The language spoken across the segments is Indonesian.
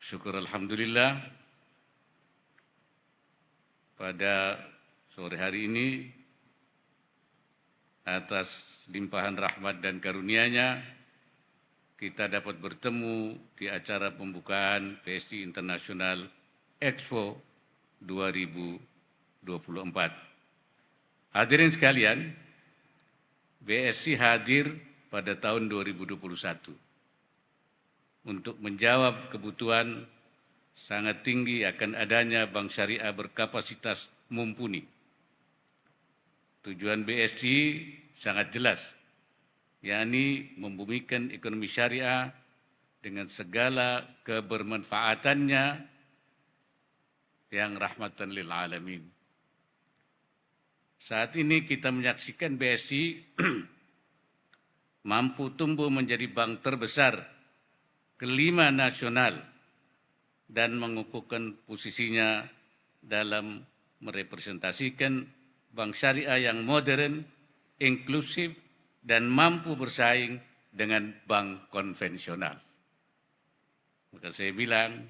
Syukur Alhamdulillah pada sore hari ini atas limpahan rahmat dan karunia-Nya kita dapat bertemu di acara pembukaan BSI International Expo 2024. Hadirin sekalian, BSI hadir pada tahun 2021 untuk menjawab kebutuhan sangat tinggi akan adanya bank syariah berkapasitas mumpuni. Tujuan BSI sangat jelas, yakni membumikan ekonomi syariah dengan segala kebermanfaatannya yang rahmatan lil alamin. Saat ini kita menyaksikan BSI mampu tumbuh menjadi bank terbesar kelima nasional dan mengukuhkan posisinya dalam merepresentasikan bank syariah yang modern, inklusif, dan mampu bersaing dengan bank konvensional. Maka saya bilang,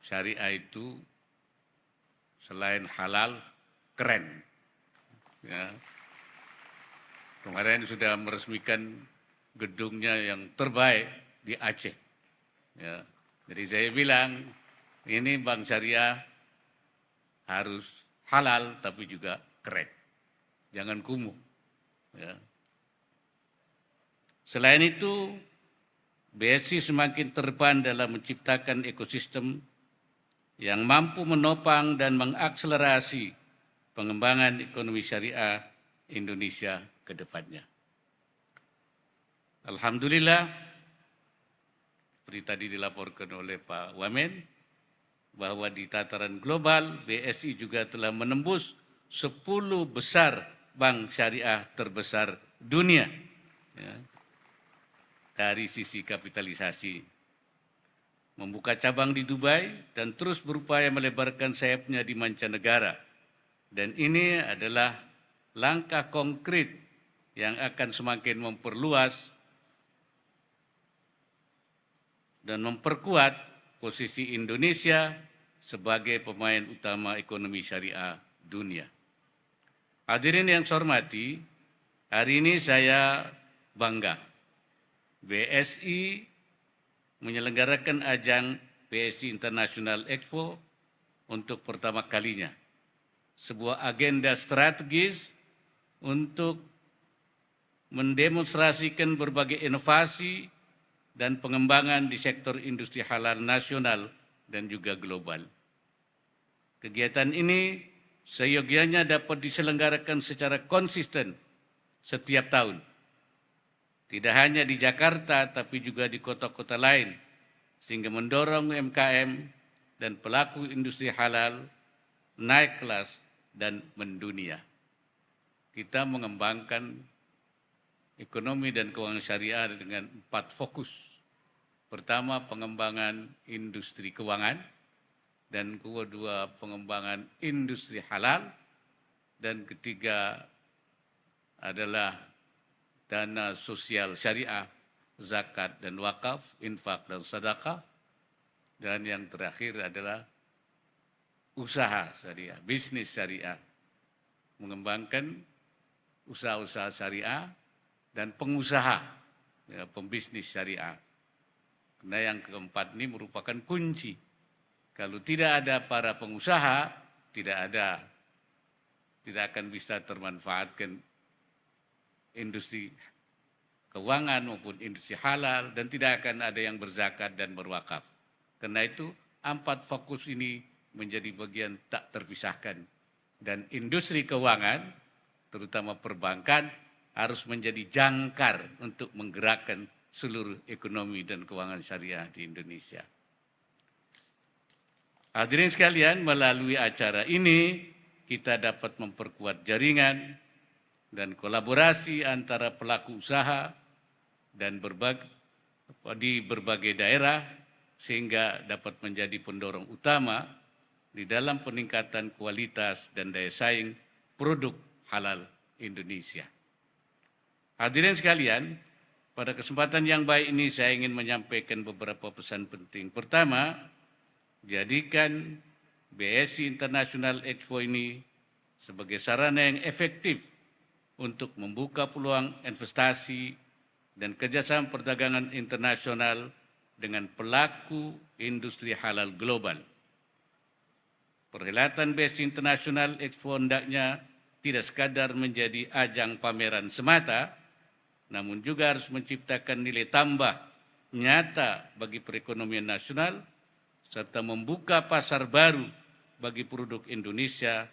syariah itu selain halal, keren. Ya. Kemarin sudah meresmikan gedungnya yang terbaik di Aceh. Ya, jadi saya bilang ini bank syariah harus halal tapi juga keren, jangan kumuh. Ya. Selain itu, BSI semakin terban dalam menciptakan ekosistem yang mampu menopang dan mengakselerasi pengembangan ekonomi syariah Indonesia ke depannya. Alhamdulillah, seperti tadi dilaporkan oleh Pak Wamen, bahwa di tataran global BSI juga telah menembus 10 besar bank syariah terbesar dunia ya, dari sisi kapitalisasi. Membuka cabang di Dubai dan terus berupaya melebarkan sayapnya di mancanegara. Dan ini adalah langkah konkret yang akan semakin memperluas dan memperkuat posisi Indonesia sebagai pemain utama ekonomi syariah dunia. Hadirin yang saya hormati, hari ini saya bangga BSI menyelenggarakan ajang BSI International Expo untuk pertama kalinya. Sebuah agenda strategis untuk mendemonstrasikan berbagai inovasi dan pengembangan di sektor industri halal nasional dan juga global. Kegiatan ini seyogianya dapat diselenggarakan secara konsisten setiap tahun. Tidak hanya di Jakarta, tapi juga di kota-kota lain, sehingga mendorong UMKM dan pelaku industri halal naik kelas dan mendunia. Kita mengembangkan ekonomi dan keuangan syariah dengan 4 fokus. Pertama, pengembangan industri keuangan, dan kedua, pengembangan industri halal, dan ketiga adalah dana sosial syariah, zakat dan wakaf, infak dan sedekah, dan yang terakhir adalah usaha syariah, bisnis syariah, mengembangkan usaha-usaha syariah dan pengusaha, ya, pembisnis syariah. Karena yang keempat ini merupakan kunci. Kalau tidak ada para pengusaha, tidak akan bisa termanfaatkan industri keuangan maupun industri halal, dan tidak akan ada yang berzakat dan berwakaf. Karena itu 4 fokus ini menjadi bagian tak terpisahkan. Dan industri keuangan, terutama perbankan, harus menjadi jangkar untuk menggerakkan seluruh ekonomi dan keuangan syariah di Indonesia. Hadirin sekalian, melalui acara ini kita dapat memperkuat jaringan dan kolaborasi antara pelaku usaha dan di berbagai daerah, sehingga dapat menjadi pendorong utama di dalam peningkatan kualitas dan daya saing produk halal Indonesia. Hadirin sekalian, pada kesempatan yang baik ini saya ingin menyampaikan beberapa pesan penting. Pertama, jadikan BSI International Expo ini sebagai sarana yang efektif untuk membuka peluang investasi dan kerjasama perdagangan internasional dengan pelaku industri halal global. Perhelatan BSI International Expo hendaknya tidak sekadar menjadi ajang pameran semata, namun juga harus menciptakan nilai tambah nyata bagi perekonomian nasional, serta membuka pasar baru bagi produk Indonesia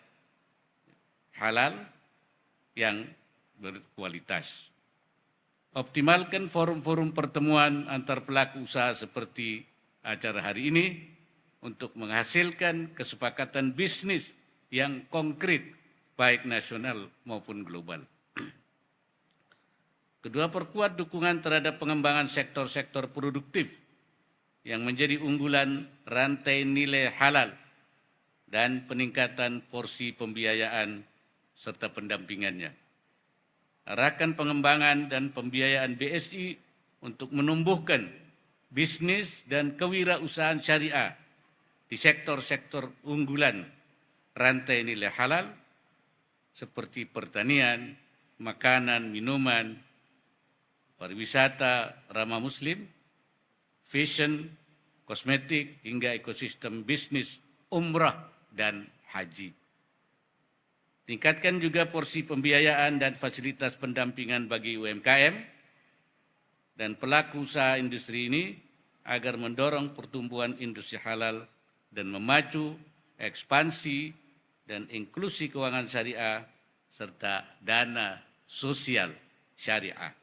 halal yang berkualitas. Optimalkan forum-forum pertemuan antar pelaku usaha seperti acara hari ini untuk menghasilkan kesepakatan bisnis yang konkret baik nasional maupun global. Kedua, perkuat dukungan terhadap pengembangan sektor-sektor produktif yang menjadi unggulan rantai nilai halal dan peningkatan porsi pembiayaan serta pendampingannya. Arahkan pengembangan dan pembiayaan BSI untuk menumbuhkan bisnis dan kewirausahaan syariah di sektor-sektor unggulan rantai nilai halal seperti pertanian, makanan, minuman, pariwisata ramah muslim, fashion, kosmetik, hingga ekosistem bisnis, umrah, dan haji. Tingkatkan juga porsi pembiayaan dan fasilitas pendampingan bagi UMKM dan pelaku usaha industri ini agar mendorong pertumbuhan industri halal dan memacu ekspansi dan inklusi keuangan syariah serta dana sosial syariah.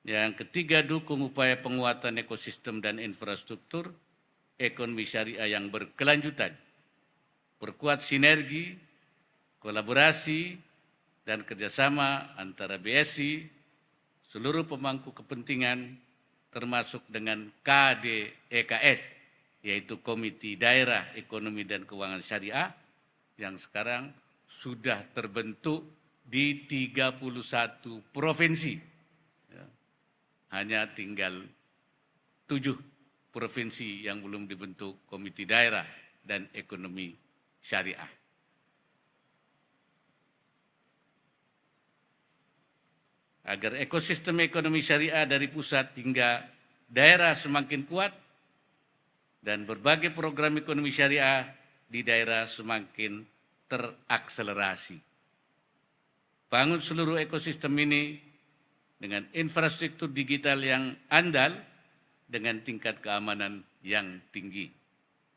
Yang ketiga, dukung upaya penguatan ekosistem dan infrastruktur ekonomi syariah yang berkelanjutan. Perkuat sinergi, kolaborasi, dan kerjasama antara BSI, seluruh pemangku kepentingan, termasuk dengan KDEKS, yaitu Komite Daerah Ekonomi dan Keuangan Syariah, yang sekarang sudah terbentuk di 31 provinsi. Hanya tinggal 7 provinsi yang belum dibentuk Komite Daerah dan Ekonomi Syariah. Agar ekosistem ekonomi syariah dari pusat hingga daerah semakin kuat dan berbagai program ekonomi syariah di daerah semakin terakselerasi. Bangun seluruh ekosistem ini dengan infrastruktur digital yang andal dengan tingkat keamanan yang tinggi.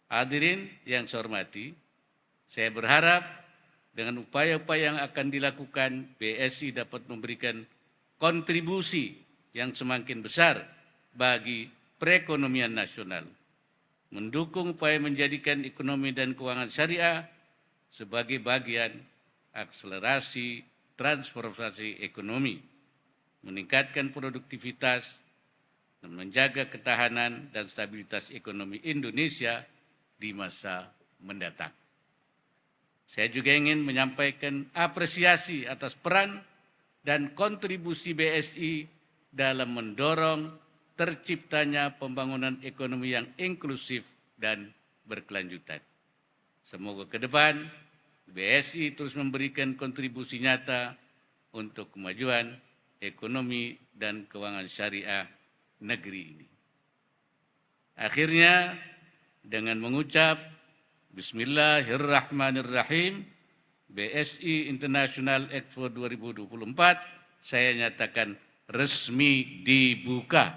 Hadirin yang saya hormati, saya berharap dengan upaya-upaya yang akan dilakukan, BSI dapat memberikan kontribusi yang semakin besar bagi perekonomian nasional, mendukung upaya menjadikan ekonomi dan keuangan syariah sebagai bagian akselerasi transformasi ekonomi, meningkatkan produktivitas, dan menjaga ketahanan dan stabilitas ekonomi Indonesia di masa mendatang. Saya juga ingin menyampaikan apresiasi atas peran dan kontribusi BSI dalam mendorong terciptanya pembangunan ekonomi yang inklusif dan berkelanjutan. Semoga ke depan BSI terus memberikan kontribusi nyata untuk kemajuan ekonomi dan keuangan syariah negeri ini. Akhirnya, dengan mengucap Bismillahirrahmanirrahim, BSI International Expo 2024 saya nyatakan resmi dibuka.